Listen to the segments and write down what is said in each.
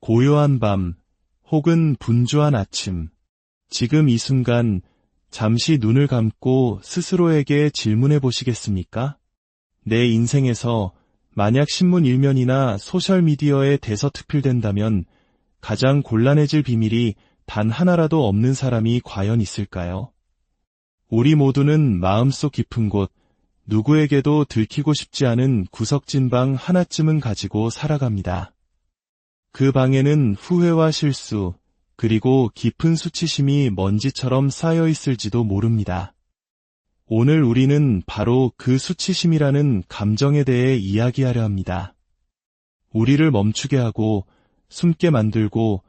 고요한 밤, 혹은 분주한 아침. 지금 이 순간, 잠시 눈을 감고 스스로에게 질문해 보시겠습니까? 내 인생에서 만약 신문 일면이나 소셜미디어에 대서특필된다면 가장 곤란해질 비밀이 단 하나라도 없는 사람이 과연 있을까요? 우리 모두는 마음속 깊은 곳, 누구에게도 들키고 싶지 않은 구석진 방 하나쯤은 가지고 살아갑니다. 그 방에는 후회와 실수, 그리고 깊은 수치심이 먼지처럼 쌓여 있을지도 모릅니다. 오늘 우리는 바로 그 수치심이라는 감정에 대해 이야기하려 합니다. 우리를 멈추게 하고, 숨게 만들고,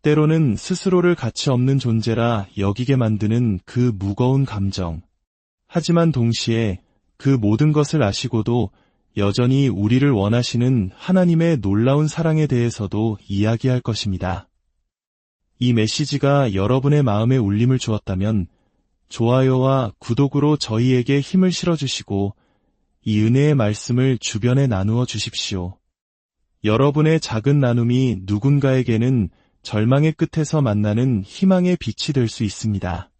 때로는 스스로를 가치 없는 존재라 여기게 만드는 그 무거운 감정. 하지만 동시에 그 모든 것을 아시고도 여전히 우리를 원하시는 하나님의 놀라운 사랑에 대해서도 이야기할 것입니다. 이 메시지가 여러분의 마음에 울림을 주었다면 좋아요와 구독으로 저희에게 힘을 실어주시고 이 은혜의 말씀을 주변에 나누어 주십시오. 여러분의 작은 나눔이 누군가에게는 절망의 끝에서 만나는 희망의 빛이 될 수 있습니다.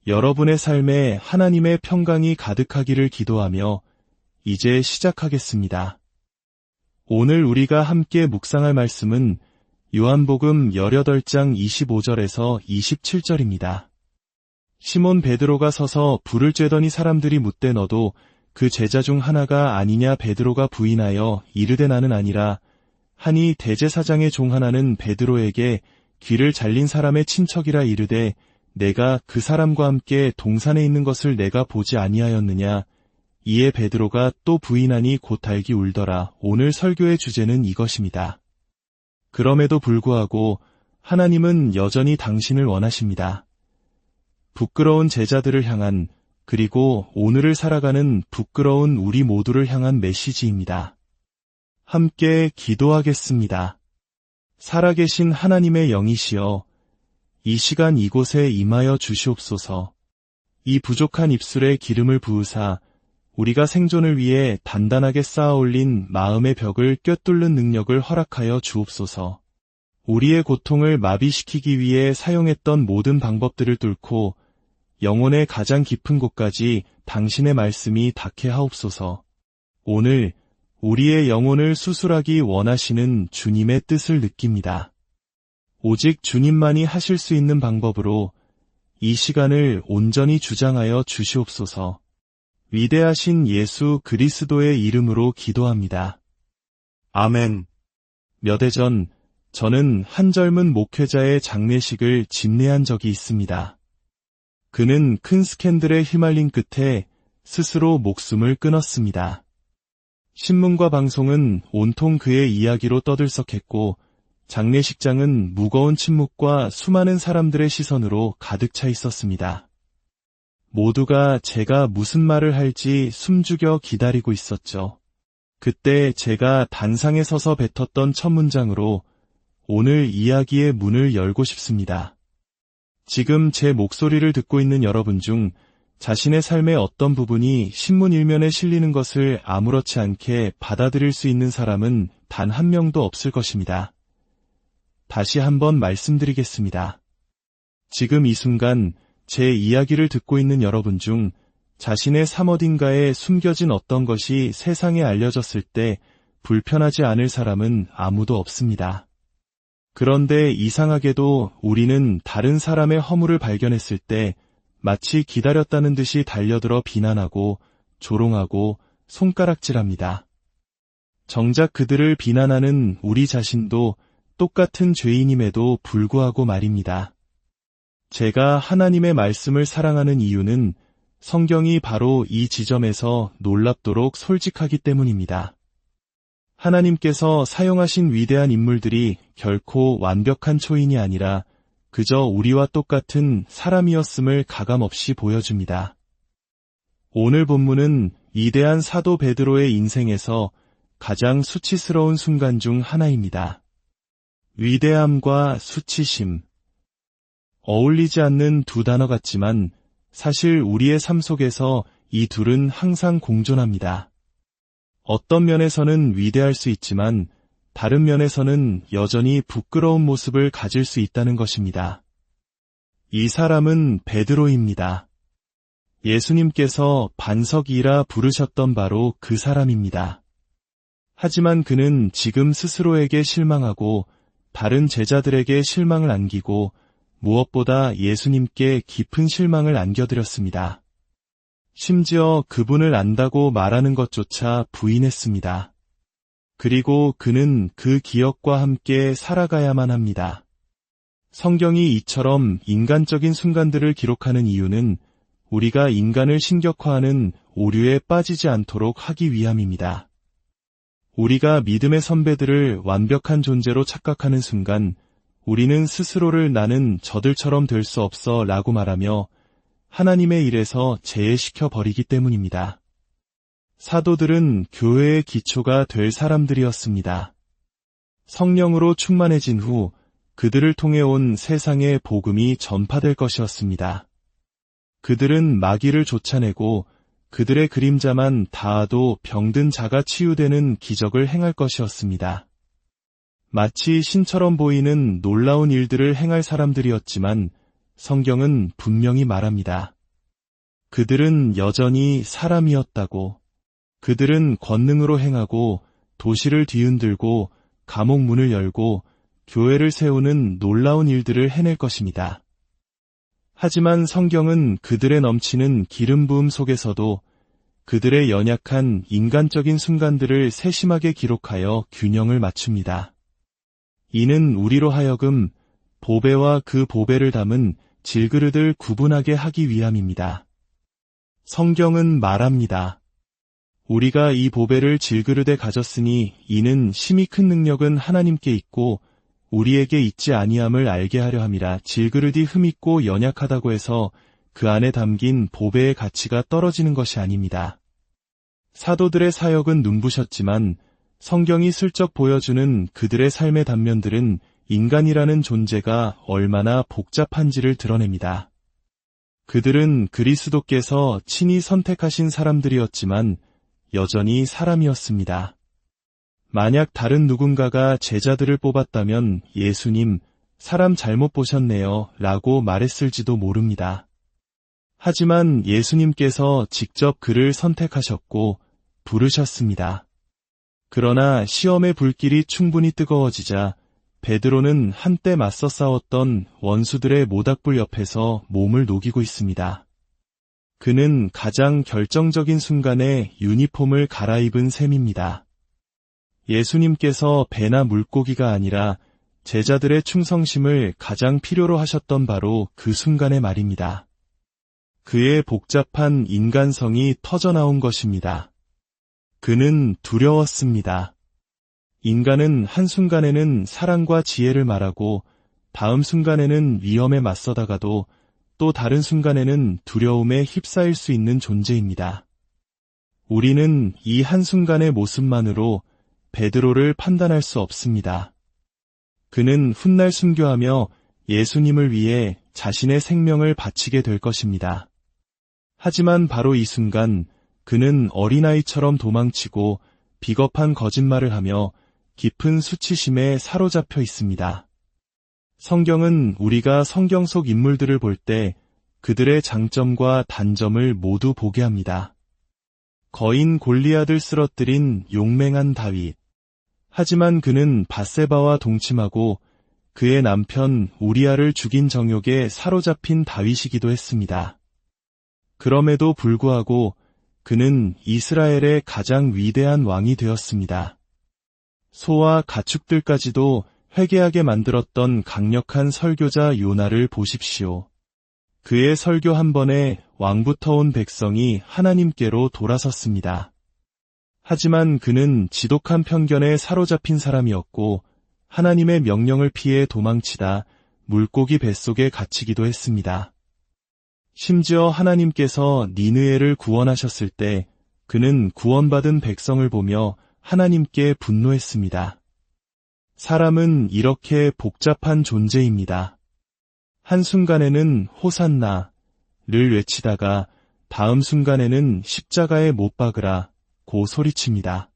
여러분의 삶에 하나님의 평강이 가득하기를 기도하며 이제 시작하겠습니다. 오늘 우리가 함께 묵상할 말씀은 요한복음 18장 25절에서 27절입니다. 시몬 베드로가 서서 불을 쬐더니 사람들이 묻되 너도 그 제자 중 하나가 아니냐 베드로가 부인하여 이르되 나는 아니라 하니 대제사장의 종 하나는 베드로에게 귀를 잘린 사람의 친척이라 이르되 내가 그 사람과 함께 동산에 있는 것을 내가 보지 아니하였느냐. 이에 베드로가 또 부인하니 곧 달기 울더라. 오늘 설교의 주제는 이것입니다. 그럼에도 불구하고 하나님은 여전히 당신을 원하십니다. 부끄러운 제자들을 향한, 그리고 오늘을 살아가는 부끄러운 우리 모두를 향한 메시지입니다. 함께 기도하겠습니다. 살아계신 하나님의 영이시여, 이 시간 이곳에 임하여 주시옵소서. 이 부족한 입술에 기름을 부으사 우리가 생존을 위해 단단하게 쌓아 올린 마음의 벽을 꿰뚫는 능력을 허락하여 주옵소서. 우리의 고통을 마비시키기 위해 사용했던 모든 방법들을 뚫고 영혼의 가장 깊은 곳까지 당신의 말씀이 닿게 하옵소서. 오늘 우리의 영혼을 수술하기 원하시는 주님의 뜻을 느낍니다. 오직 주님만이 하실 수 있는 방법으로 이 시간을 온전히 주장하여 주시옵소서. 위대하신 예수 그리스도의 이름으로 기도합니다. 아멘. 몇 해 전 저는 한 젊은 목회자의 장례식을 집례한 적이 있습니다. 그는 큰 스캔들에 휘말린 끝에 스스로 목숨을 끊었습니다. 신문과 방송은 온통 그의 이야기로 떠들썩했고 장례식장은 무거운 침묵과 수많은 사람들의 시선으로 가득 차 있었습니다. 모두가 제가 무슨 말을 할지 숨죽여 기다리고 있었죠. 그때 제가 단상에 서서 뱉었던 첫 문장으로 오늘 이야기의 문을 열고 싶습니다. 지금 제 목소리를 듣고 있는 여러분 중 자신의 삶의 어떤 부분이 신문 일면에 실리는 것을 아무렇지 않게 받아들일 수 있는 사람은 단 한 명도 없을 것입니다. 다시 한번 말씀드리겠습니다. 지금 이 순간 제 이야기를 듣고 있는 여러분 중 자신의 삶 어딘가에 숨겨진 어떤 것이 세상에 알려졌을 때 불편하지 않을 사람은 아무도 없습니다. 그런데 이상하게도 우리는 다른 사람의 허물을 발견했을 때 마치 기다렸다는 듯이 달려들어 비난하고 조롱하고 손가락질합니다. 정작 그들을 비난하는 우리 자신도 똑같은 죄인임에도 불구하고 말입니다. 제가 하나님의 말씀을 사랑하는 이유는 성경이 바로 이 지점에서 놀랍도록 솔직하기 때문입니다. 하나님께서 사용하신 위대한 인물들이 결코 완벽한 초인이 아니라 그저 우리와 똑같은 사람이었음을 가감없이 보여줍니다. 오늘 본문은 위대한 사도 베드로의 인생에서 가장 수치스러운 순간 중 하나입니다. 위대함과 수치심. 어울리지 않는 두 단어 같지만 사실 우리의 삶 속에서 이 둘은 항상 공존합니다. 어떤 면에서는 위대할 수 있지만 다른 면에서는 여전히 부끄러운 모습을 가질 수 있다는 것입니다. 이 사람은 베드로입니다. 예수님께서 반석이라 부르셨던 바로 그 사람입니다. 하지만 그는 지금 스스로에게 실망하고 다른 제자들에게 실망을 안기고 무엇보다 예수님께 깊은 실망을 안겨드렸습니다. 심지어 그분을 안다고 말하는 것조차 부인했습니다. 그리고 그는 그 기억과 함께 살아가야만 합니다. 성경이 이처럼 인간적인 순간들을 기록하는 이유는 우리가 인간을 신격화하는 오류에 빠지지 않도록 하기 위함입니다. 우리가 믿음의 선배들을 완벽한 존재로 착각하는 순간 우리는 스스로를 나는 저들처럼 될 수 없어 라고 말하며 하나님의 일에서 제외시켜 버리기 때문입니다. 사도들은 교회의 기초가 될 사람들이었습니다. 성령으로 충만해진 후 그들을 통해 온 세상의 복음이 전파될 것이었습니다. 그들은 마귀를 쫓아내고 그들의 그림자만 닿아도 병든 자가 치유되는 기적을 행할 것이었습니다. 마치 신처럼 보이는 놀라운 일들을 행할 사람들이었지만 성경은 분명히 말합니다. 그들은 여전히 사람이었다고. 그들은 권능으로 행하고 도시를 뒤흔들고 감옥 문을 열고 교회를 세우는 놀라운 일들을 해낼 것입니다. 하지만 성경은 그들의 넘치는 기름 부음 속에서도 그들의 연약한 인간적인 순간들을 세심하게 기록하여 균형을 맞춥니다. 이는 우리로 하여금 보배와 그 보배를 담은 질그릇을 구분하게 하기 위함입니다. 성경은 말합니다. 우리가 이 보배를 질그릇에 가졌으니 이는 심히 큰 능력은 하나님께 있고 우리에게 있지 아니함을 알게 하려 함이라. 질그릇이 흠있고 연약하다고 해서 그 안에 담긴 보배의 가치가 떨어지는 것이 아닙니다. 사도들의 사역은 눈부셨지만 성경이 슬쩍 보여주는 그들의 삶의 단면들은 인간이라는 존재가 얼마나 복잡한지를 드러냅니다. 그들은 그리스도께서 친히 선택하신 사람들이었지만 여전히 사람이었습니다. 만약 다른 누군가가 제자들을 뽑았다면 예수님, 사람 잘못 보셨네요 라고 말했을지도 모릅니다. 하지만 예수님께서 직접 그를 선택하셨고 부르셨습니다. 그러나 시험의 불길이 충분히 뜨거워지자 베드로는 한때 맞서 싸웠던 원수들의 모닥불 옆에서 몸을 녹이고 있습니다. 그는 가장 결정적인 순간에 유니폼을 갈아입은 셈입니다. 예수님께서 배나 물고기가 아니라 제자들의 충성심을 가장 필요로 하셨던 바로 그 순간의 말입니다. 그의 복잡한 인간성이 터져나온 것입니다. 그는 두려웠습니다. 인간은 한순간에는 사랑과 지혜를 말하고 다음 순간에는 위험에 맞서다가도 또 다른 순간에는 두려움에 휩싸일 수 있는 존재입니다. 우리는 이 한순간의 모습만으로 베드로를 판단할 수 없습니다. 그는 훗날 순교하며 예수님을 위해 자신의 생명을 바치게 될 것입니다. 하지만 바로 이 순간 그는 어린아이처럼 도망치고 비겁한 거짓말을 하며 깊은 수치심에 사로잡혀 있습니다. 성경은 우리가 성경 속 인물들을 볼 때 그들의 장점과 단점을 모두 보게 합니다. 거인 골리앗을 쓰러뜨린 용맹한 다윗. 하지만 그는 밧세바와 동침하고 그의 남편 우리아를 죽인 정욕에 사로잡힌 다윗이기도 했습니다. 그럼에도 불구하고 그는 이스라엘의 가장 위대한 왕이 되었습니다. 소와 가축들까지도 회개하게 만들었던 강력한 설교자 요나를 보십시오. 그의 설교 한 번에 왕부터 온 백성이 하나님께로 돌아섰습니다. 하지만 그는 지독한 편견에 사로잡힌 사람이었고 하나님의 명령을 피해 도망치다 물고기 뱃속에 갇히기도 했습니다. 심지어 하나님께서 니느웨를 구원하셨을 때 그는 구원받은 백성을 보며 하나님께 분노했습니다. 사람은 이렇게 복잡한 존재입니다. 한순간에는 호산나를 외치다가 다음 순간에는 십자가에 못 박으라 고 소리칩니다.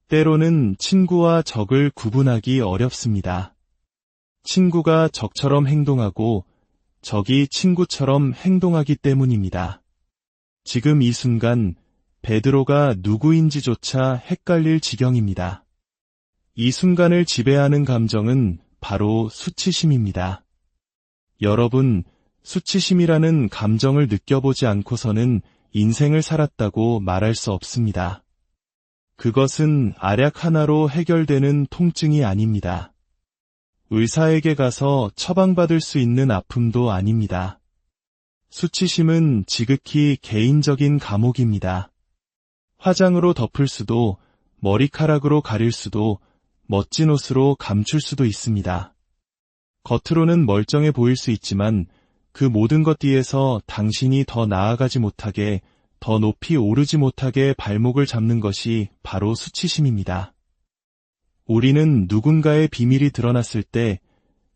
때로는 친구와 적을 구분하기 어렵습니다. 친구가 적처럼 행동하고 적이 친구처럼 행동하기 때문입니다. 지금 이 순간 베드로가 누구인지조차 헷갈릴 지경입니다. 이 순간을 지배하는 감정은 바로 수치심입니다. 여러분, 수치심이라는 감정을 느껴보지 않고서는 인생을 살았다고 말할 수 없습니다. 그것은 알약 하나로 해결되는 통증이 아닙니다. 의사에게 가서 처방받을 수 있는 아픔도 아닙니다. 수치심은 지극히 개인적인 감옥입니다. 화장으로 덮을 수도, 머리카락으로 가릴 수도, 멋진 옷으로 감출 수도 있습니다. 겉으로는 멀쩡해 보일 수 있지만 그 모든 것 뒤에서 당신이 더 나아가지 못하게, 더 높이 오르지 못하게 발목을 잡는 것이 바로 수치심입니다. 우리는 누군가의 비밀이 드러났을 때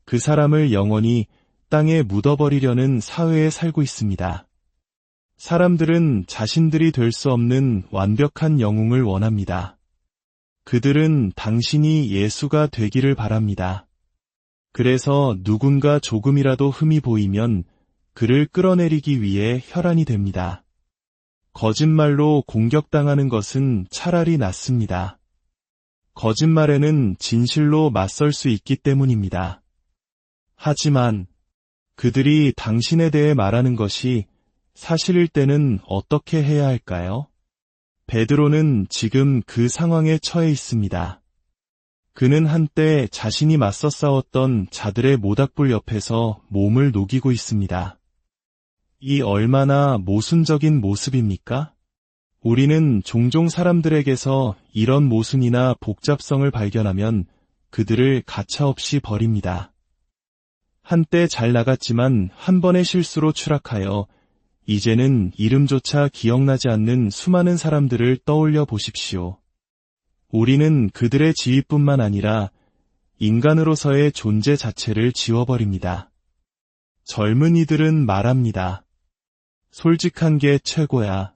그 사람을 영원히 땅에 묻어버리려는 사회에 살고 있습니다. 사람들은 자신들이 될 수 없는 완벽한 영웅을 원합니다. 그들은 당신이 예수가 되기를 바랍니다. 그래서 누군가 조금이라도 흠이 보이면 그를 끌어내리기 위해 혈안이 됩니다. 거짓말로 공격당하는 것은 차라리 낫습니다. 거짓말에는 진실로 맞설 수 있기 때문입니다. 하지만 그들이 당신에 대해 말하는 것이 사실일 때는 어떻게 해야 할까요? 베드로는 지금 그 상황에 처해 있습니다. 그는 한때 자신이 맞서 싸웠던 자들의 모닥불 옆에서 몸을 녹이고 있습니다. 이 얼마나 모순적인 모습입니까? 우리는 종종 사람들에게서 이런 모순이나 복잡성을 발견하면 그들을 가차없이 버립니다. 한때 잘 나갔지만 한 번의 실수로 추락하여 이제는 이름조차 기억나지 않는 수많은 사람들을 떠올려 보십시오. 우리는 그들의 지위뿐만 아니라 인간으로서의 존재 자체를 지워버립니다. 젊은이들은 말합니다. 솔직한 게 최고야.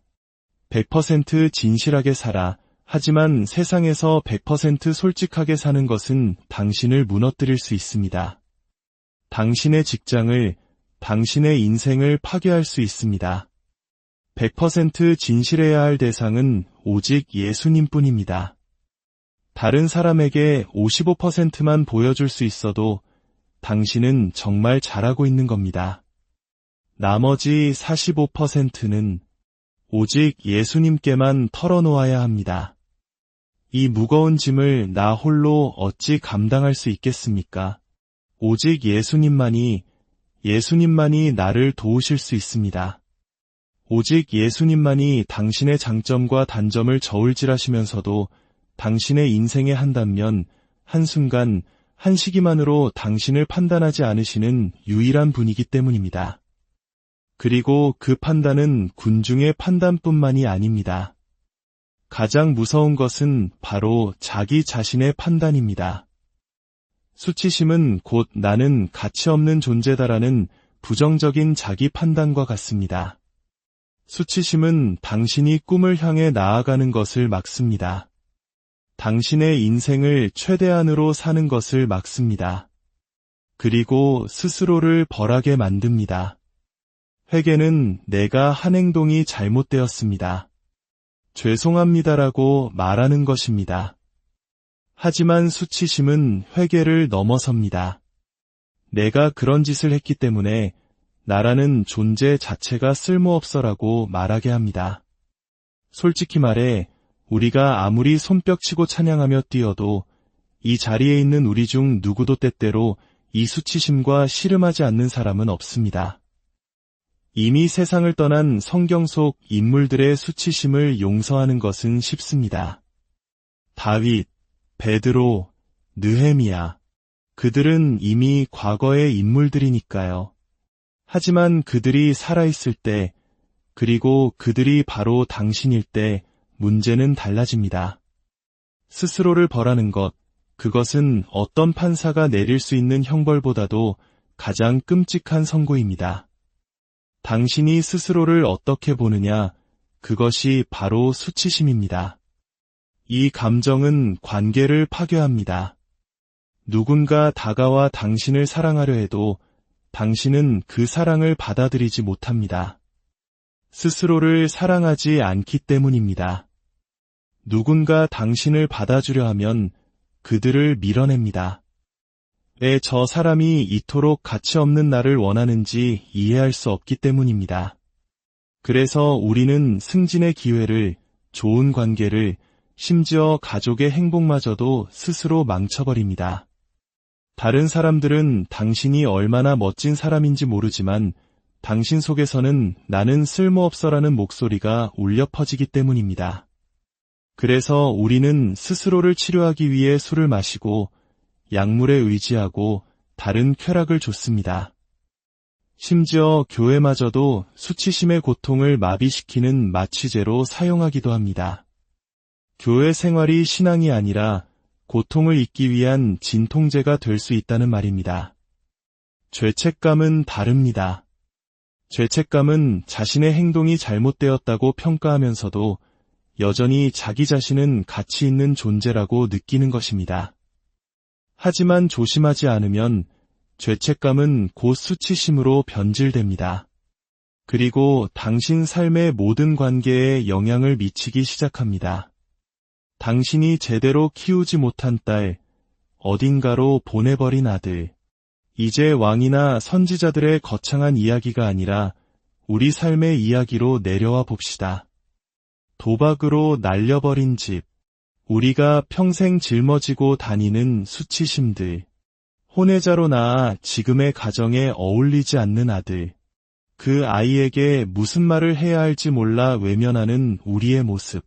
100% 진실하게 살아. 하지만 세상에서 100% 솔직하게 사는 것은 당신을 무너뜨릴 수 있습니다. 당신의 직장을, 당신의 인생을 파괴할 수 있습니다. 100% 진실해야 할 대상은 오직 예수님뿐입니다. 다른 사람에게 55%만 보여줄 수 있어도 당신은 정말 잘하고 있는 겁니다. 나머지 45%는 오직 예수님께만 털어놓아야 합니다. 이 무거운 짐을 나 홀로 어찌 감당할 수 있겠습니까? 오직 예수님만이 나를 도우실 수 있습니다. 오직 예수님만이 당신의 장점과 단점을 저울질하시면서도 당신의 인생의 한 단면, 한순간, 한 시기만으로 당신을 판단하지 않으시는 유일한 분이기 때문입니다. 그리고 그 판단은 군중의 판단뿐만이 아닙니다. 가장 무서운 것은 바로 자기 자신의 판단입니다. 수치심은 곧 나는 가치 없는 존재다라는 부정적인 자기 판단과 같습니다. 수치심은 당신이 꿈을 향해 나아가는 것을 막습니다. 당신의 인생을 최대한으로 사는 것을 막습니다. 그리고 스스로를 벌하게 만듭니다. 회개는 내가 한 행동이 잘못되었습니다. 죄송합니다라고 말하는 것입니다. 하지만 수치심은 회개를 넘어섭니다. 내가 그런 짓을 했기 때문에 나라는 존재 자체가 쓸모없어라고 말하게 합니다. 솔직히 말해 우리가 아무리 손뼉치고 찬양하며 뛰어도 이 자리에 있는 우리 중 누구도 때때로 이 수치심과 씨름하지 않는 사람은 없습니다. 이미 세상을 떠난 성경 속 인물들의 수치심을 용서하는 것은 쉽습니다. 다윗, 베드로, 느헤미야, 그들은 이미 과거의 인물들이니까요. 하지만 그들이 살아있을 때, 그리고 그들이 바로 당신일 때 문제는 달라집니다. 스스로를 벌하는 것, 그것은 어떤 판사가 내릴 수 있는 형벌보다도 가장 끔찍한 선고입니다. 당신이 스스로를 어떻게 보느냐, 그것이 바로 수치심입니다. 이 감정은 관계를 파괴합니다. 누군가 다가와 당신을 사랑하려 해도 당신은 그 사랑을 받아들이지 못합니다. 스스로를 사랑하지 않기 때문입니다. 누군가 당신을 받아주려 하면 그들을 밀어냅니다. 왜 저 사람이 이토록 가치 없는 나를 원하는지 이해할 수 없기 때문입니다. 그래서 우리는 승진의 기회를, 좋은 관계를, 심지어 가족의 행복마저도 스스로 망쳐버립니다. 다른 사람들은 당신이 얼마나 멋진 사람인지 모르지만 당신 속에서는 나는 쓸모없어라는 목소리가 울려 퍼지기 때문입니다. 그래서 우리는 스스로를 치료하기 위해 술을 마시고 약물에 의지하고 다른 쾌락을 좇습니다. 심지어 교회마저도 수치심의 고통을 마비시키는 마취제로 사용하기도 합니다. 교회 생활이 신앙이 아니라 고통을 잊기 위한 진통제가 될 수 있다는 말입니다. 죄책감은 다릅니다. 죄책감은 자신의 행동이 잘못되었다고 평가하면서도 여전히 자기 자신은 가치 있는 존재라고 느끼는 것입니다. 하지만 조심하지 않으면 죄책감은 곧 수치심으로 변질됩니다. 그리고 당신 삶의 모든 관계에 영향을 미치기 시작합니다. 당신이 제대로 키우지 못한 딸, 어딘가로 보내버린 아들, 이제 왕이나 선지자들의 거창한 이야기가 아니라 우리 삶의 이야기로 내려와 봅시다. 도박으로 날려버린 집, 우리가 평생 짊어지고 다니는 수치심들, 혼외자로 낳아 지금의 가정에 어울리지 않는 아들, 그 아이에게 무슨 말을 해야 할지 몰라 외면하는 우리의 모습.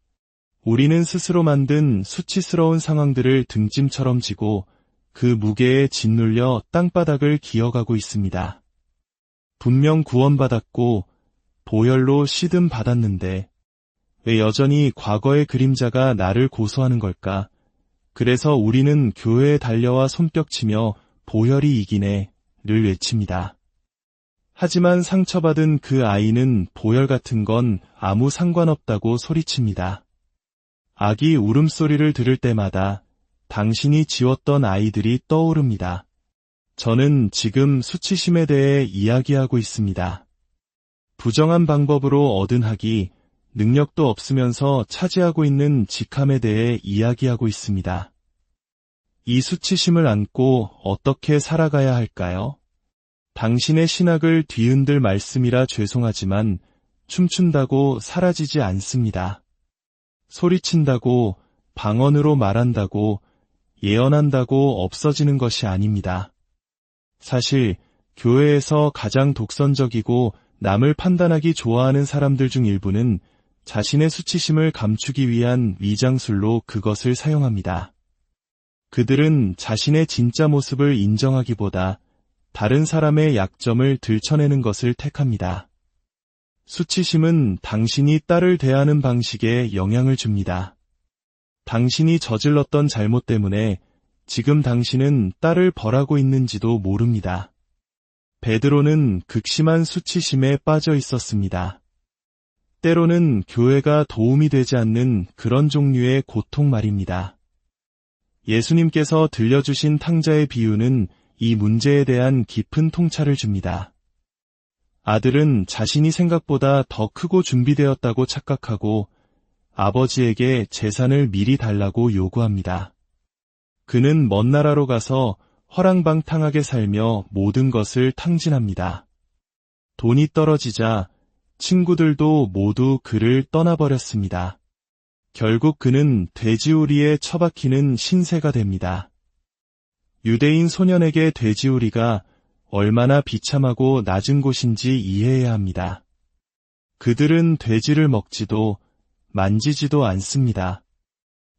우리는 스스로 만든 수치스러운 상황들을 등짐처럼 지고 그 무게에 짓눌려 땅바닥을 기어가고 있습니다. 분명 구원받았고 보혈로 시듬 받았는데 왜 여전히 과거의 그림자가 나를 고소하는 걸까? 그래서 우리는 교회에 달려와 손뼉치며 보혈이 이기네를 외칩니다. 하지만 상처받은 그 아이는 보혈 같은 건 아무 상관없다고 소리칩니다. 아기 울음소리를 들을 때마다 당신이 지웠던 아이들이 떠오릅니다. 저는 지금 수치심에 대해 이야기하고 있습니다. 부정한 방법으로 얻은 학위, 능력도 없으면서 차지하고 있는 직함에 대해 이야기하고 있습니다. 이 수치심을 안고 어떻게 살아가야 할까요? 당신의 신학을 뒤흔들 말씀이라 죄송하지만 춤춘다고 사라지지 않습니다. 소리친다고, 방언으로 말한다고, 예언한다고 없어지는 것이 아닙니다. 사실 교회에서 가장 독선적이고 남을 판단하기 좋아하는 사람들 중 일부는 자신의 수치심을 감추기 위한 위장술로 그것을 사용합니다. 그들은 자신의 진짜 모습을 인정하기보다 다른 사람의 약점을 들춰내는 것을 택합니다. 수치심은 당신이 딸을 대하는 방식에 영향을 줍니다. 당신이 저질렀던 잘못 때문에 지금 당신은 딸을 벌하고 있는지도 모릅니다. 베드로는 극심한 수치심에 빠져 있었습니다. 때로는 교회가 도움이 되지 않는 그런 종류의 고통 말입니다. 예수님께서 들려주신 탕자의 비유는 이 문제에 대한 깊은 통찰을 줍니다. 아들은 자신이 생각보다 더 크고 준비되었다고 착각하고 아버지에게 재산을 미리 달라고 요구합니다. 그는 먼 나라로 가서 허랑방탕하게 살며 모든 것을 탕진합니다. 돈이 떨어지자 친구들도 모두 그를 떠나버렸습니다. 결국 그는 돼지우리에 처박히는 신세가 됩니다. 유대인 소년에게 돼지우리가 얼마나 비참하고 낮은 곳인지 이해해야 합니다. 그들은 돼지를 먹지도 만지지도 않습니다.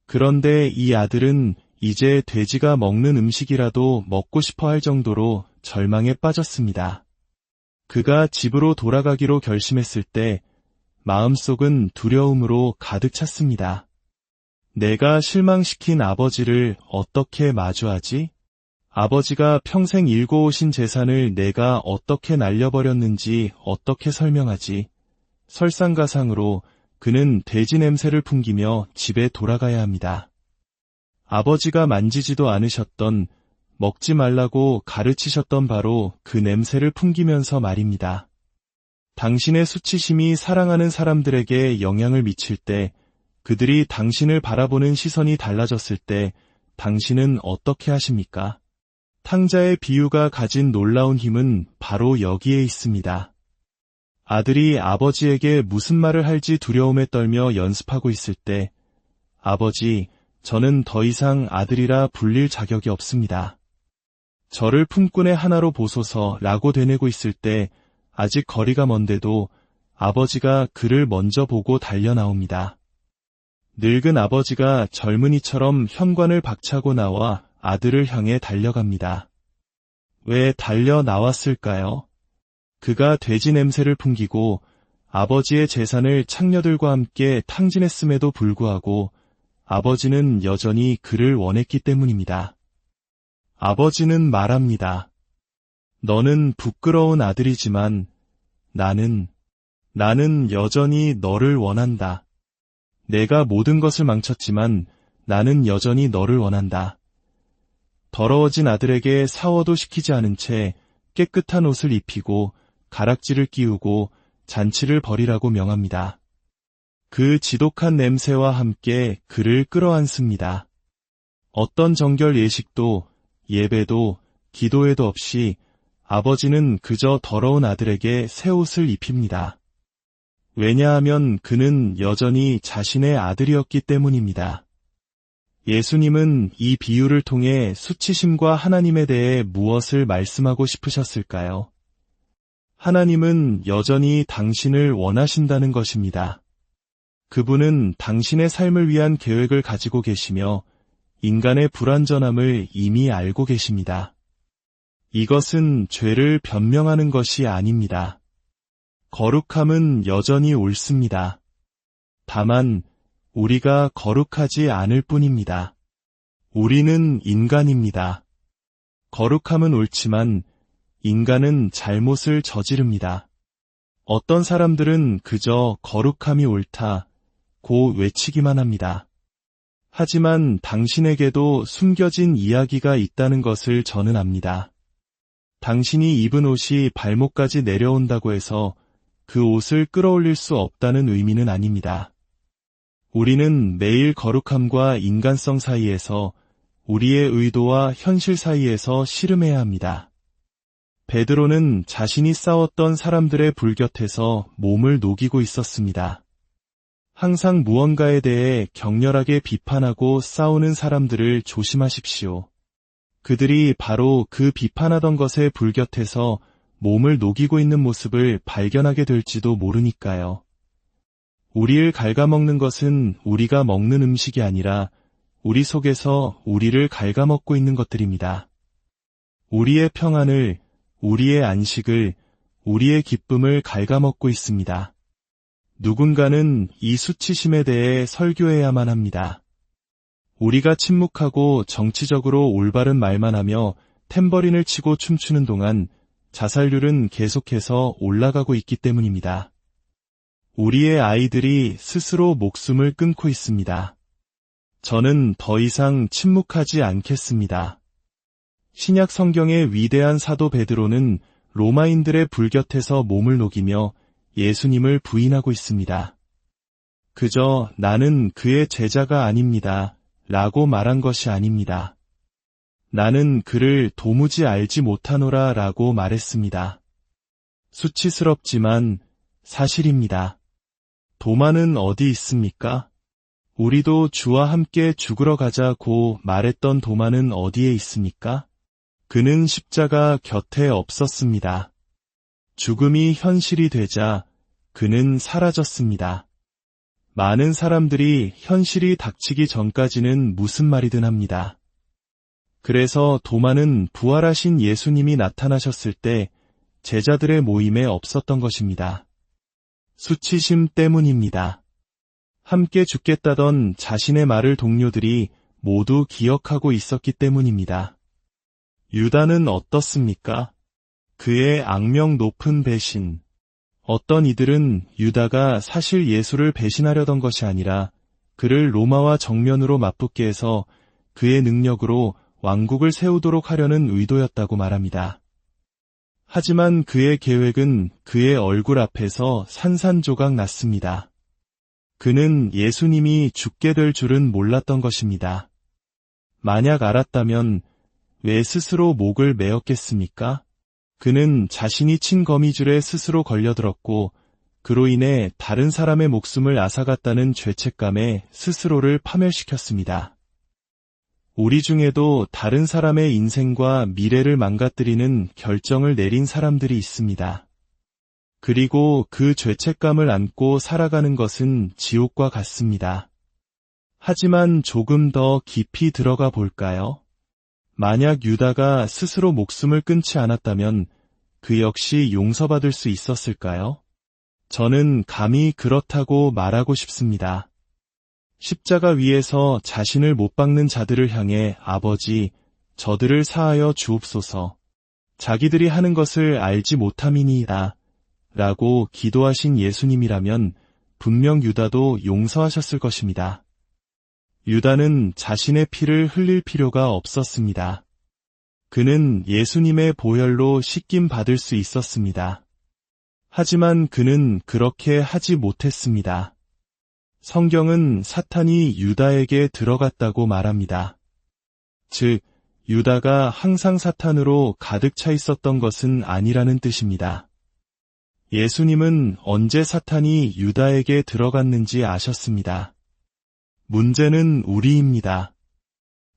그런데 이 아들은 이제 돼지가 먹는 음식이라도 먹고 싶어 할 정도로 절망에 빠졌습니다. 그가 집으로 돌아가기로 결심했을 때 마음속은 두려움으로 가득 찼습니다. 내가 실망시킨 아버지를 어떻게 마주하지? 아버지가 평생 일궈오신 재산을 내가 어떻게 날려버렸는지 어떻게 설명하지? 설상가상으로 그는 돼지 냄새를 풍기며 집에 돌아가야 합니다. 아버지가 만지지도 않으셨던, 먹지 말라고 가르치셨던 바로 그 냄새를 풍기면서 말입니다. 당신의 수치심이 사랑하는 사람들에게 영향을 미칠 때, 그들이 당신을 바라보는 시선이 달라졌을 때 당신은 어떻게 하십니까? 탕자의 비유가 가진 놀라운 힘은 바로 여기에 있습니다. 아들이 아버지에게 무슨 말을 할지 두려움에 떨며 연습하고 있을 때, 아버지, 저는 더 이상 아들이라 불릴 자격이 없습니다. 저를 품꾼의 하나로 보소서라고 되뇌고 있을 때 아직 거리가 먼데도 아버지가 그를 먼저 보고 달려 나옵니다. 늙은 아버지가 젊은이처럼 현관을 박차고 나와 아들을 향해 달려갑니다. 왜 달려 나왔을까요? 그가 돼지 냄새를 풍기고 아버지의 재산을 창녀들과 함께 탕진했음에도 불구하고 아버지는 여전히 그를 원했기 때문입니다. 아버지는 말합니다. 너는 부끄러운 아들이지만 나는 여전히 너를 원한다. 내가 모든 것을 망쳤지만 나는 여전히 너를 원한다. 더러워진 아들에게 샤워도 시키지 않은 채 깨끗한 옷을 입히고 가락지를 끼우고 잔치를 벌이라고 명합니다. 그 지독한 냄새와 함께 그를 끌어안습니다. 어떤 정결 예식도 예배도 기도회도 없이 아버지는 그저 더러운 아들에게 새 옷을 입힙니다. 왜냐하면 그는 여전히 자신의 아들이었기 때문입니다. 예수님은 이 비유를 통해 수치심과 하나님에 대해 무엇을 말씀하고 싶으셨을까요? 하나님은 여전히 당신을 원하신다는 것입니다. 그분은 당신의 삶을 위한 계획을 가지고 계시며 인간의 불완전함을 이미 알고 계십니다. 이것은 죄를 변명하는 것이 아닙니다. 거룩함은 여전히 옳습니다. 다만 우리가 거룩하지 않을 뿐입니다. 우리는 인간입니다. 거룩함은 옳지만 인간은 잘못을 저지릅니다. 어떤 사람들은 그저 거룩함이 옳다고 외치기만 합니다. 하지만 당신에게도 숨겨진 이야기가 있다는 것을 저는 압니다. 당신이 입은 옷이 발목까지 내려온다고 해서 그 옷을 끌어올릴 수 없다는 의미는 아닙니다. 우리는 매일 거룩함과 인간성 사이에서 우리의 의도와 현실 사이에서 씨름해야 합니다. 베드로는 자신이 싸웠던 사람들의 불곁에서 몸을 녹이고 있었습니다. 항상 무언가에 대해 격렬하게 비판하고 싸우는 사람들을 조심하십시오. 그들이 바로 그 비판하던 것의 불곁에서 몸을 녹이고 있는 모습을 발견하게 될지도 모르니까요. 우리를 갉아먹는 것은 우리가 먹는 음식이 아니라 우리 속에서 우리를 갉아먹고 있는 것들입니다. 우리의 평안을, 우리의 안식을, 우리의 기쁨을 갉아먹고 있습니다. 누군가는 이 수치심에 대해 설교해야만 합니다. 우리가 침묵하고 정치적으로 올바른 말만 하며 탬버린을 치고 춤추는 동안 자살률은 계속해서 올라가고 있기 때문입니다. 우리의 아이들이 스스로 목숨을 끊고 있습니다. 저는 더 이상 침묵하지 않겠습니다. 신약 성경의 위대한 사도 베드로는 로마인들의 불곁에서 몸을 녹이며 예수님을 부인하고 있습니다. 그저 나는 그의 제자가 아닙니다. 라고 말한 것이 아닙니다. 나는 그를 도무지 알지 못하노라 라고 말했습니다. 수치스럽지만 사실입니다. 도마는 어디 있습니까? 우리도 주와 함께 죽으러 가자고 말했던 도마는 어디에 있습니까? 그는 십자가 곁에 없었습니다. 죽음이 현실이 되자 그는 사라졌습니다. 많은 사람들이 현실이 닥치기 전까지는 무슨 말이든 합니다. 그래서 도마는 부활하신 예수님이 나타나셨을 때 제자들의 모임에 없었던 것입니다. 수치심 때문입니다. 함께 죽겠다던 자신의 말을 동료들이 모두 기억하고 있었기 때문입니다. 유다는 어떻습니까? 그의 악명 높은 배신. 어떤 이들은 유다가 사실 예수를 배신하려던 것이 아니라 그를 로마와 정면으로 맞붙게 해서 그의 능력으로 왕국을 세우도록 하려는 의도였다고 말합니다. 하지만 그의 계획은 그의 얼굴 앞에서 산산조각 났습니다. 그는 예수님이 죽게 될 줄은 몰랐던 것입니다. 만약 알았다면 왜 스스로 목을 메었겠습니까? 그는 자신이 친 거미줄에 스스로 걸려들었고 그로 인해 다른 사람의 목숨을 앗아갔다는 죄책감에 스스로를 파멸시켰습니다. 우리 중에도 다른 사람의 인생과 미래를 망가뜨리는 결정을 내린 사람들이 있습니다. 그리고 그 죄책감을 안고 살아가는 것은 지옥과 같습니다. 하지만 조금 더 깊이 들어가 볼까요? 만약 유다가 스스로 목숨을 끊지 않았다면 그 역시 용서받을 수 있었을까요? 저는 감히 그렇다고 말하고 싶습니다. 십자가 위에서 자신을 못 박는 자들을 향해 아버지, 저들을 사하여 주옵소서. 자기들이 하는 것을 알지 못함이니이다. 라고 기도하신 예수님이라면 분명 유다도 용서하셨을 것입니다. 유다는 자신의 피를 흘릴 필요가 없었습니다. 그는 예수님의 보혈로 씻김 받을 수 있었습니다. 하지만 그는 그렇게 하지 못했습니다. 성경은 사탄이 유다에게 들어갔다고 말합니다. 즉, 유다가 항상 사탄으로 가득 차 있었던 것은 아니라는 뜻입니다. 예수님은 언제 사탄이 유다에게 들어갔는지 아셨습니다. 문제는 우리입니다.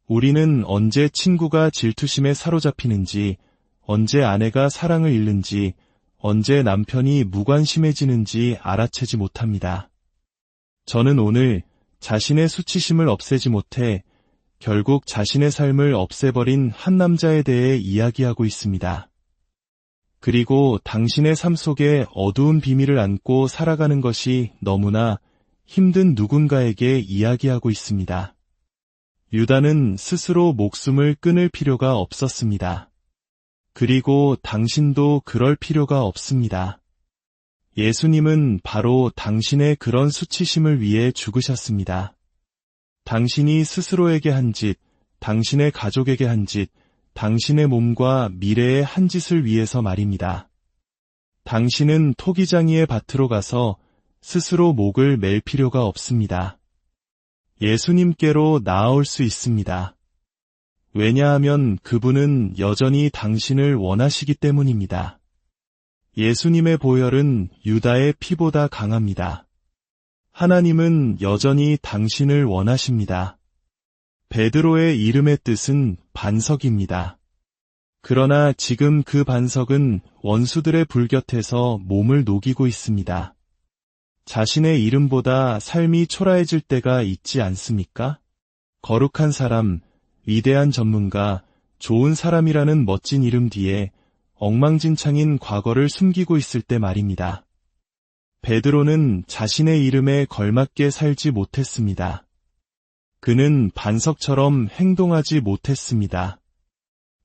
우리는 언제 친구가 질투심에 사로잡히는지, 언제 아내가 사랑을 잃는지, 언제 남편이 무관심해지는지 알아채지 못합니다. 저는 오늘 자신의 수치심을 없애지 못해 결국 자신의 삶을 없애버린 한 남자에 대해 이야기하고 있습니다. 그리고 당신의 삶 속에 어두운 비밀을 안고 살아가는 것이 너무나 힘든 누군가에게 이야기하고 있습니다. 유다는 스스로 목숨을 끊을 필요가 없었습니다. 그리고 당신도 그럴 필요가 없습니다. 예수님은 바로 당신의 그런 수치심을 위해 죽으셨습니다. 당신이 스스로에게 한 짓, 당신의 가족에게 한 짓, 당신의 몸과 미래의 한 짓을 위해서 말입니다. 당신은 토기장이의 밭으로 가서 스스로 목을 맬 필요가 없습니다. 예수님께로 나아올 수 있습니다. 왜냐하면 그분은 여전히 당신을 원하시기 때문입니다. 예수님의 보혈은 유다의 피보다 강합니다. 하나님은 여전히 당신을 원하십니다. 베드로의 이름의 뜻은 반석입니다. 그러나 지금 그 반석은 원수들의 불 곁에서 몸을 녹이고 있습니다. 자신의 이름보다 삶이 초라해질 때가 있지 않습니까? 거룩한 사람, 위대한 전문가, 좋은 사람이라는 멋진 이름 뒤에 엉망진창인 과거를 숨기고 있을 때 말입니다. 베드로는 자신의 이름에 걸맞게 살지 못했습니다. 그는 반석처럼 행동하지 못했습니다.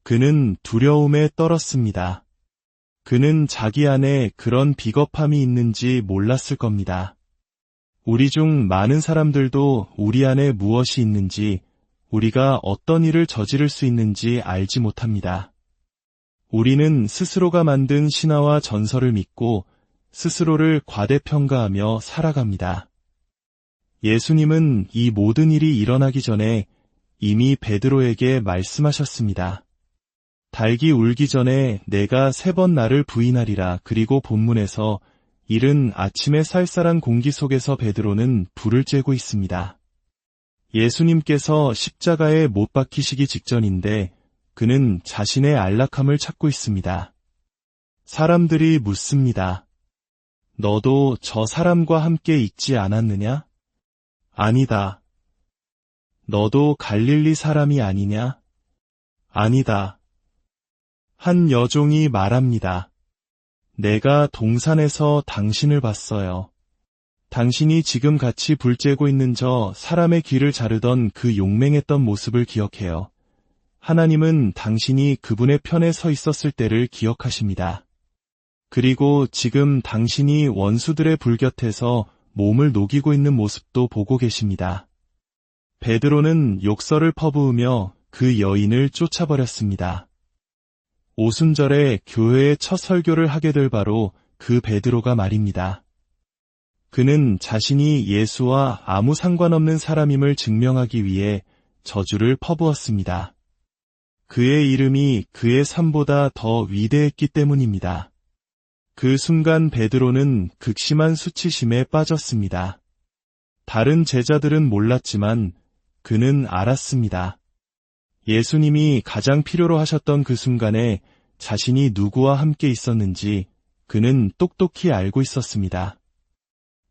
그는 두려움에 떨었습니다. 그는 자기 안에 그런 비겁함이 있는지 몰랐을 겁니다. 우리 중 많은 사람들도 우리 안에 무엇이 있는지, 우리가 어떤 일을 저지를 수 있는지 알지 못합니다. 우리는 스스로가 만든 신화와 전설을 믿고 스스로를 과대평가하며 살아갑니다. 예수님은 이 모든 일이 일어나기 전에 이미 베드로에게 말씀하셨습니다. 닭이 울기 전에 내가 3번 나를 부인하리라. 그리고 본문에서 이른 아침의 쌀쌀한 공기 속에서 베드로는 불을 쬐고 있습니다. 예수님께서 십자가에 못 박히시기 직전인데 그는 자신의 안락함을 찾고 있습니다. 사람들이 묻습니다. 너도 저 사람과 함께 있지 않았느냐? 아니다. 너도 갈릴리 사람이 아니냐? 아니다. 한 여종이 말합니다. 내가 동산에서 당신을 봤어요. 당신이 지금 같이 불 쬐고 있는 저 사람의 귀를 자르던 그 용맹했던 모습을 기억해요. 하나님은 당신이 그분의 편에 서 있었을 때를 기억하십니다. 그리고 지금 당신이 원수들의 불곁에서 몸을 녹이고 있는 모습도 보고 계십니다. 베드로는 욕설을 퍼부으며 그 여인을 쫓아버렸습니다. 오순절에 교회의 첫 설교를 하게 될 바로 그 베드로가 말입니다. 그는 자신이 예수와 아무 상관없는 사람임을 증명하기 위해 저주를 퍼부었습니다. 그의 이름이 그의 삶보다 더 위대했기 때문입니다. 그 순간 베드로는 극심한 수치심에 빠졌습니다. 다른 제자들은 몰랐지만 그는 알았습니다. 예수님이 가장 필요로 하셨던 그 순간에 자신이 누구와 함께 있었는지 그는 똑똑히 알고 있었습니다.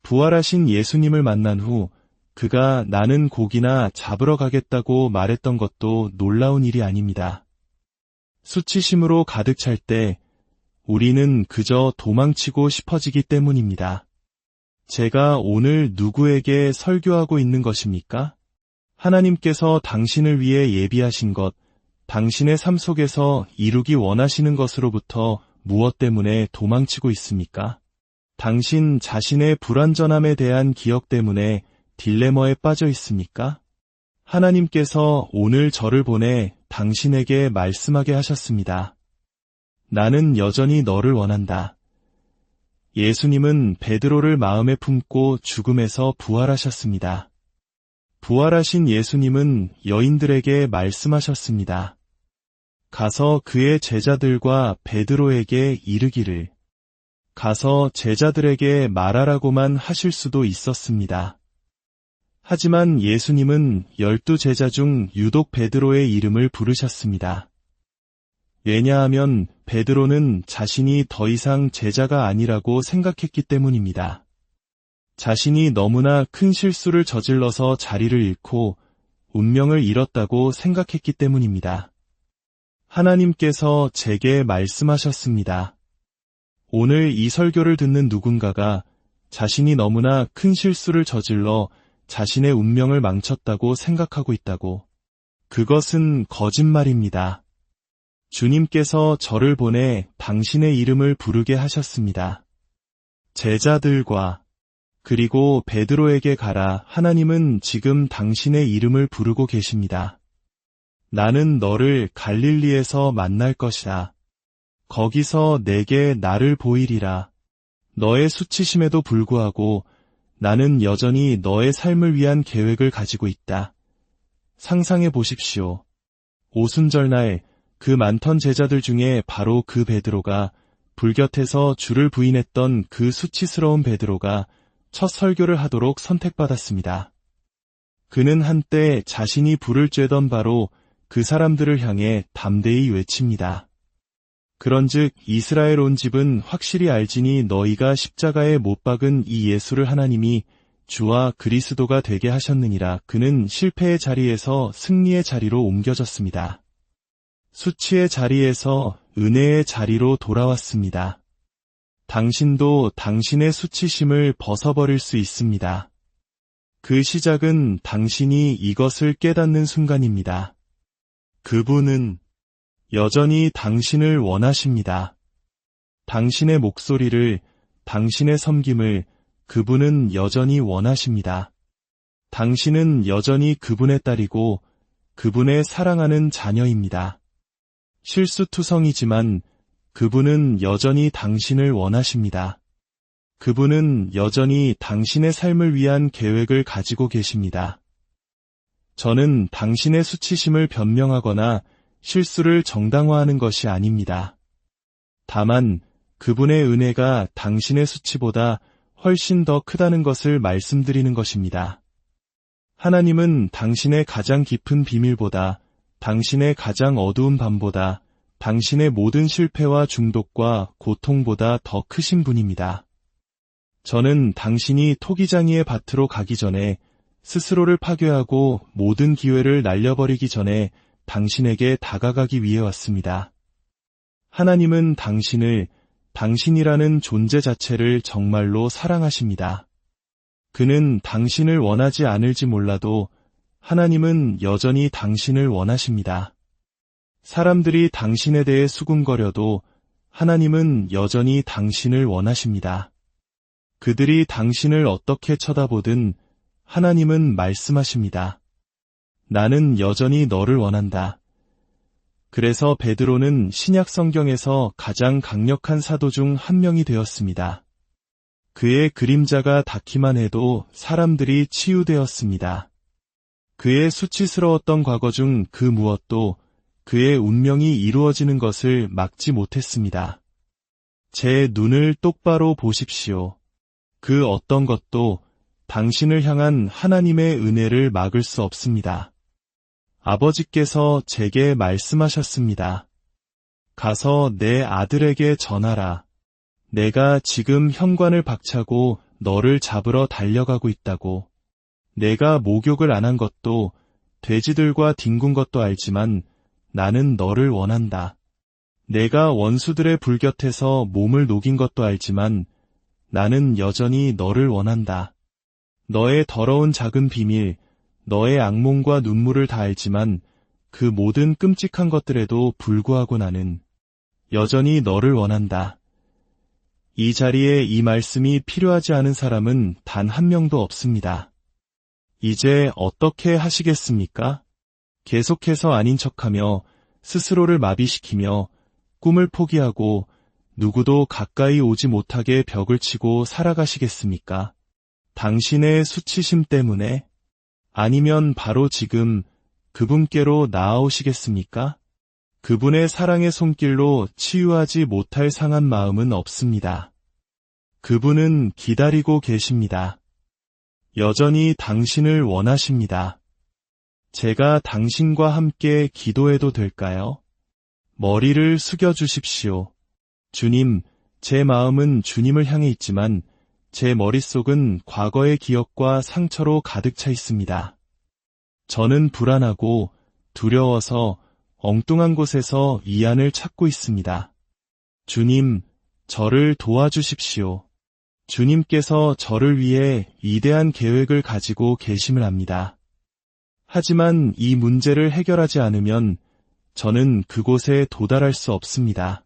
부활하신 예수님을 만난 후 그가 나는 고기나 잡으러 가겠다고 말했던 것도 놀라운 일이 아닙니다. 수치심으로 가득 찰 때 우리는 그저 도망치고 싶어지기 때문입니다. 제가 오늘 누구에게 설교하고 있는 것입니까? 하나님께서 당신을 위해 예비하신 것, 당신의 삶 속에서 이루기 원하시는 것으로부터 무엇 때문에 도망치고 있습니까? 당신 자신의 불완전함에 대한 기억 때문에 딜레마에 빠져 있습니까? 하나님께서 오늘 저를 보내 당신에게 말씀하게 하셨습니다. 나는 여전히 너를 원한다. 예수님은 베드로를 마음에 품고 죽음에서 부활하셨습니다. 부활하신 예수님은 여인들에게 말씀하셨습니다. 가서 그의 제자들과 베드로에게 이르기를. 가서 제자들에게 말하라고만 하실 수도 있었습니다. 하지만 예수님은 12 제자 중 유독 베드로의 이름을 부르셨습니다. 왜냐하면 베드로는 자신이 더 이상 제자가 아니라고 생각했기 때문입니다. 자신이 너무나 큰 실수를 저질러서 자리를 잃고 운명을 잃었다고 생각했기 때문입니다. 하나님께서 제게 말씀하셨습니다. 오늘 이 설교를 듣는 누군가가 자신이 너무나 큰 실수를 저질러 자신의 운명을 망쳤다고 생각하고 있다고. 그것은 거짓말입니다. 주님께서 저를 보내 당신의 이름을 부르게 하셨습니다. 제자들과 그리고 베드로에게 가라. 하나님은 지금 당신의 이름을 부르고 계십니다. 나는 너를 갈릴리에서 만날 것이다. 거기서 내게 나를 보이리라. 너의 수치심에도 불구하고 나는 여전히 너의 삶을 위한 계획을 가지고 있다. 상상해 보십시오. 오순절날 그 많던 제자들 중에 바로 그 베드로가 불곁에서 주를 부인했던 그 수치스러운 베드로가 첫 설교를 하도록 선택받았습니다. 그는 한때 자신이 불을 쬐던 바로 그 사람들을 향해 담대히 외칩니다. 그런즉 이스라엘 온 집은 확실히 알지니 너희가 십자가에 못 박은 이 예수를 하나님이 주와 그리스도가 되게 하셨느니라. 그는 실패의 자리에서 승리의 자리로 옮겨졌습니다. 수치의 자리에서 은혜의 자리로 돌아왔습니다. 당신도 당신의 수치심을 벗어버릴 수 있습니다. 그 시작은 당신이 이것을 깨닫는 순간입니다. 그분은 여전히 당신을 원하십니다. 당신의 목소리를, 당신의 섬김을 그분은 여전히 원하십니다. 당신은 여전히 그분의 딸이고 그분의 사랑하는 자녀입니다. 실수투성이지만 그분은 여전히 당신을 원하십니다. 그분은 여전히 당신의 삶을 위한 계획을 가지고 계십니다. 저는 당신의 수치심을 변명하거나 실수를 정당화하는 것이 아닙니다. 다만 그분의 은혜가 당신의 수치보다 훨씬 더 크다는 것을 말씀드리는 것입니다. 하나님은 당신의 가장 깊은 비밀보다, 당신의 가장 어두운 밤보다, 당신의 모든 실패와 중독과 고통보다 더 크신 분입니다. 저는 당신이 토기장이의 밭으로 가기 전에 스스로를 파괴하고 모든 기회를 날려버리기 전에 당신에게 다가가기 위해 왔습니다. 하나님은 당신을, 당신이라는 존재 자체를 정말로 사랑하십니다. 그는 당신을 원하지 않을지 몰라도 하나님은 여전히 당신을 원하십니다. 사람들이 당신에 대해 수군거려도 하나님은 여전히 당신을 원하십니다. 그들이 당신을 어떻게 쳐다보든 하나님은 말씀하십니다. 나는 여전히 너를 원한다. 그래서 베드로는 신약 성경에서 가장 강력한 사도 중 한 명이 되었습니다. 그의 그림자가 닿기만 해도 사람들이 치유되었습니다. 그의 수치스러웠던 과거 중 그 무엇도 그의 운명이 이루어지는 것을 막지 못했습니다. 제 눈을 똑바로 보십시오. 그 어떤 것도 당신을 향한 하나님의 은혜를 막을 수 없습니다. 아버지께서 제게 말씀하셨습니다. 가서 내 아들에게 전하라. 내가 지금 현관을 박차고 너를 잡으러 달려가고 있다고. 내가 목욕을 안 한 것도 돼지들과 뒹군 것도 알지만 나는 너를 원한다. 내가 원수들의 불 곁에서 몸을 녹인 것도 알지만 나는 여전히 너를 원한다. 너의 더러운 작은 비밀, 너의 악몽과 눈물을 다 알지만 그 모든 끔찍한 것들에도 불구하고 나는 여전히 너를 원한다. 이 자리에 이 말씀이 필요하지 않은 사람은 단 한 명도 없습니다. 이제 어떻게 하시겠습니까? 계속해서 아닌 척하며 스스로를 마비시키며 꿈을 포기하고 누구도 가까이 오지 못하게 벽을 치고 살아가시겠습니까? 당신의 수치심 때문에? 아니면 바로 지금 그분께로 나아오시겠습니까? 그분의 사랑의 손길로 치유하지 못할 상한 마음은 없습니다. 그분은 기다리고 계십니다. 여전히 당신을 원하십니다. 제가 당신과 함께 기도해도 될까요? 머리를 숙여주십시오. 주님, 제 마음은 주님을 향해 있지만 제 머릿속은 과거의 기억과 상처로 가득 차 있습니다. 저는 불안하고 두려워서 엉뚱한 곳에서 이안을 찾고 있습니다. 주님, 저를 도와주십시오. 주님께서 저를 위해 위대한 계획을 가지고 계심을 압니다. 하지만 이 문제를 해결하지 않으면 저는 그곳에 도달할 수 없습니다.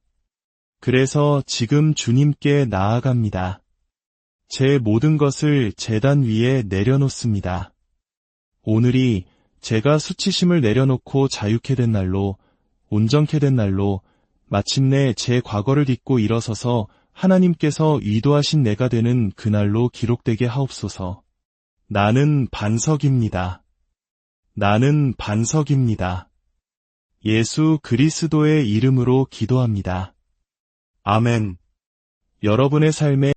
그래서 지금 주님께 나아갑니다. 제 모든 것을 제단 위에 내려놓습니다. 오늘이 제가 수치심을 내려놓고 자유케 된 날로, 온전케 된 날로, 마침내 제 과거를 딛고 일어서서 하나님께서 의도하신 내가 되는 그날로 기록되게 하옵소서. 나는 반석입니다. 나는 반석입니다. 예수 그리스도의 이름으로 기도합니다. 아멘. 여러분의 삶에